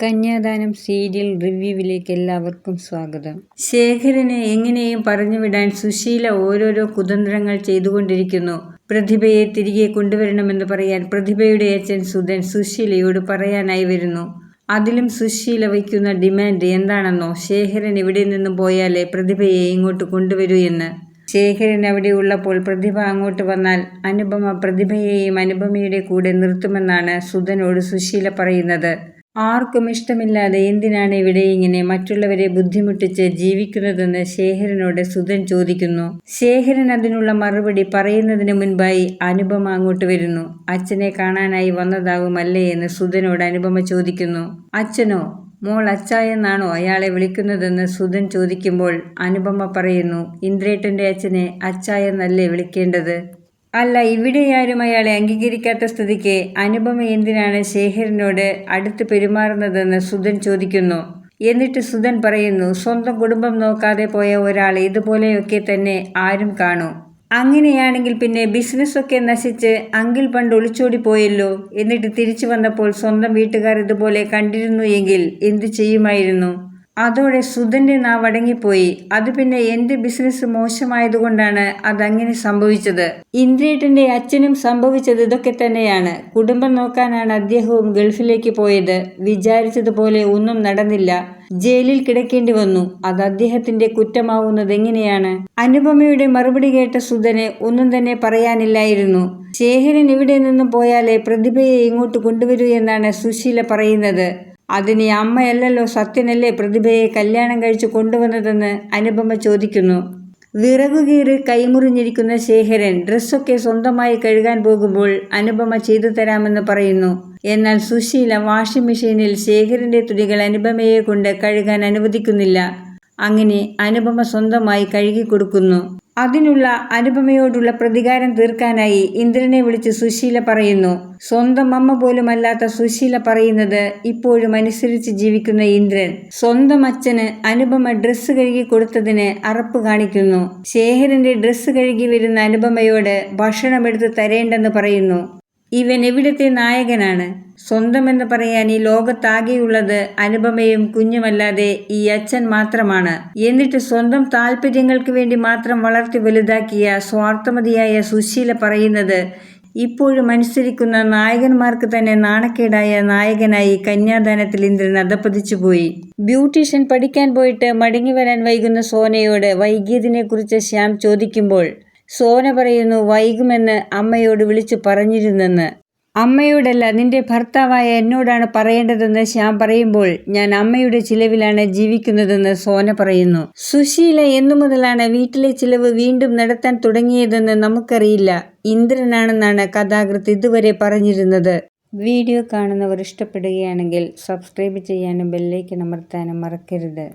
കന്യാദാനം serial റിവ്യൂവിലേക്ക് എല്ലാവർക്കും സ്വാഗതം. ശേഖരനെ എങ്ങനെയും പറഞ്ഞുവിടാൻ സുശീല ഓരോരോ കുതന്ത്രങ്ങൾ ചെയ്തുകൊണ്ടിരിക്കുന്നു. പ്രതിഭയെ തിരികെ കൊണ്ടുവരണമെന്ന് പറയാൻ പ്രതിഭയുടെ അച്ഛൻ സുധൻ സുശീലയോട് പറയാനായി വരുന്നു. അതിലും സുശീല വയ്ക്കുന്ന ഡിമാൻഡ് എന്താണെന്നോ, ശേഖരൻ ഇവിടെ നിന്നും പോയാലേ പ്രതിഭയെ ഇങ്ങോട്ട് കൊണ്ടുവരൂ എന്ന്. ശേഖരൻ അവിടെ ഉള്ളപ്പോൾ പ്രതിഭ അങ്ങോട്ട് വന്നാൽ അനുപമ പ്രതിഭയെയും അനുപമയുടെ കൂടെ നിർത്തുമെന്നാണ് സുധനോട് സുശീല പറയുന്നത്. ആർക്കും ഇഷ്ടമില്ലാതെ എന്തിനാണ് ഇവിടെ ഇങ്ങനെ മറ്റുള്ളവരെ ബുദ്ധിമുട്ടിച്ച് ജീവിക്കുന്നതെന്ന് ശേഖരനോട് സുധൻ ചോദിക്കുന്നു. ശേഖരൻ അതിനുള്ള മറുപടി പറയുന്നതിന് മുൻപായി അനുപമ അങ്ങോട്ട് വരുന്നു. അച്ഛനെ കാണാനായി വന്നതാകുമല്ലേ എന്ന് സുധനോട് അനുപമ ചോദിക്കുന്നു. അച്ഛനോ? മോൾ അച്ചായെന്നാണോ അയാളെ വിളിക്കുന്നതെന്ന് സുധൻ ചോദിക്കുമ്പോൾ അനുപമ പറയുന്നു, ഇന്ദ്രേട്ടൻ്റെ അച്ഛനെ അച്ചായെന്നല്ലേ വിളിക്കേണ്ടത്? അല്ല, ഇവിടെയാരും അയാളെ അംഗീകരിക്കാത്ത സ്ഥിതിക്ക് അനുപമ എന്തിനാണ് ശേഖരനോട് അടുത്ത് പെരുമാറുന്നതെന്ന് സുധൻ ചോദിക്കുന്നു. എന്നിട്ട് സുധൻ പറയുന്നു, സ്വന്തം കുടുംബം നോക്കാതെ പോയ ഒരാളെ ഇതുപോലെയൊക്കെ തന്നെ ആരും കാണൂ. അങ്ങനെയാണെങ്കിൽ പിന്നെ ബിസിനസ്സൊക്കെ നശിച്ച് അങ്കിൾ പണ്ട് ഒളിച്ചോടി പോയല്ലോ. എന്നിട്ട് തിരിച്ചു വന്നപ്പോൾ സ്വന്തം വീട്ടുകാർ ഇതുപോലെ കണ്ടിരുന്നു എങ്കിൽ എന്തു ചെയ്യുമായിരുന്നു? അതോടെ സുധന്റെ നാവ് അടങ്ങിപ്പോയി. അത് പിന്നെ എന്റെ ബിസിനസ് മോശമായതുകൊണ്ടാണ് അതങ്ങനെ സംഭവിച്ചത്. ഇന്ദ്രേട്ടന്റെ അച്ഛനും സംഭവിച്ചത് ഇതൊക്കെ തന്നെയാണ്. കുടുംബം നോക്കാനാണ് അദ്ദേഹവും ഗൾഫിലേക്ക് പോയത്. വിചാരിച്ചതുപോലെ ഒന്നും നടന്നില്ല. ജയിലിൽ കിടക്കേണ്ടി വന്നു. അത് അദ്ദേഹത്തിന്റെ കുറ്റമാവുന്നത് എങ്ങനെയാണ്? അനുപമയുടെ മറുപടി കേട്ട സുധന് ഒന്നും തന്നെ പറയാനില്ലായിരുന്നു. ശേഖരൻ ഇവിടെ നിന്നും പോയാലേ പ്രതിഭയെ ഇങ്ങോട്ട് കൊണ്ടുവരൂ എന്നാണ് സുശീല പറയുന്നത്. അതിന് അമ്മയല്ലല്ലോ, സത്യനല്ലേ പ്രതിഭയെ കല്യാണം കഴിച്ചു കൊണ്ടുവന്നതെന്ന് അനുപമ ചോദിക്കുന്നു. വിറകുകീറി കൈമുറിഞ്ഞിരിക്കുന്ന ശേഖരൻ ഡ്രസ്സൊക്കെ സ്വന്തമായി കഴുകാൻ പോകുമ്പോൾ അനുപമ ചെയ്തു തരാമെന്ന് പറയുന്നു. എന്നാൽ സുശീല വാഷിംഗ് മെഷീനിൽ ശേഖരന്റെ തുണികൾ അനുപമയെ കൊണ്ട് കഴുകാൻ അനുവദിക്കുന്നില്ല. അങ്ങനെ അനുപമ സ്വന്തമായി കഴുകിക്കൊടുക്കുന്നു. അതിനുള്ള അനുപമയോടുള്ള പ്രതികാരം തീർക്കാനായി ഇന്ദ്രനെ വിളിച്ച് സുശീല പറയുന്നു. സ്വന്തം അമ്മ പോലും അല്ലാത്ത സുശീല പറയുന്നത് ഇപ്പോഴും അനുസരിച്ച് ജീവിക്കുന്ന ഇന്ദ്രൻ സ്വന്തം അച്ഛന് അനുപമ ഡ്രസ്സ് കഴുകി കൊടുത്തതിന് അറപ്പ് കാണിക്കുന്നു. ശേഖരന്റെ ഡ്രസ്സ് കഴുകി വരുന്ന അനുപമയോട് ഭക്ഷണമെടുത്ത് തരേണ്ടെന്ന് പറയുന്നു. ഇവൻ എവിടത്തെ നായകനാണ്? സ്വന്തമെന്ന് പറയാൻ ഈ ലോകത്താകെയുള്ളത് അനുപമയും കുഞ്ഞുമല്ലാതെ ഈ അച്ഛൻ മാത്രമാണ്. എന്നിട്ട് സ്വന്തം താല്പര്യങ്ങൾക്ക് വേണ്ടി മാത്രം വളർത്തി വലുതാക്കിയ സ്വാർത്ഥമതിയായ സുശീല പറയുന്നത് ഇപ്പോഴും അനുസരിക്കുന്ന നായകന്മാർക്ക് തന്നെ നാണക്കേടായ നായകനായി കന്യാദാനത്തിൽ ഇന്ദ്രൻ അധപ്പതിച്ചുപോയി. ബ്യൂട്ടീഷ്യൻ പഠിക്കാൻ പോയിട്ട് മടങ്ങി വരാൻ വൈകുന്ന സോനയോട് വൈകിയതിനെക്കുറിച്ച് ശ്യാം ചോദിക്കുമ്പോൾ സോന പറയുന്നു, വൈകുമെന്ന് അമ്മയോട് വിളിച്ചു പറഞ്ഞിരുന്നെന്ന്. അമ്മയോടല്ല, നിന്റെ ഭർത്താവായ എന്നോടാണ് പറയേണ്ടതെന്ന് ശ്യാം പറയുമ്പോൾ ഞാൻ അമ്മയുടെ ചിലവിലാണ് ജീവിക്കുന്നതെന്ന് സോന പറയുന്നു. സുശീല എന്നു മുതലാണ് വീട്ടിലെ ചിലവ് വീണ്ടും നടത്താൻ തുടങ്ങിയതെന്ന് നമുക്കറിയില്ല. ഇന്ദ്രനാണെന്നാണ് കഥാകൃത്ത് ഇതുവരെ പറഞ്ഞിരുന്നത്. വീഡിയോ കാണുന്നവർ ഇഷ്ടപ്പെടുകയാണെങ്കിൽ സബ്സ്ക്രൈബ് ചെയ്യാനും ബെല്ലൈക്കൺ അമർത്താനും മറക്കരുത്.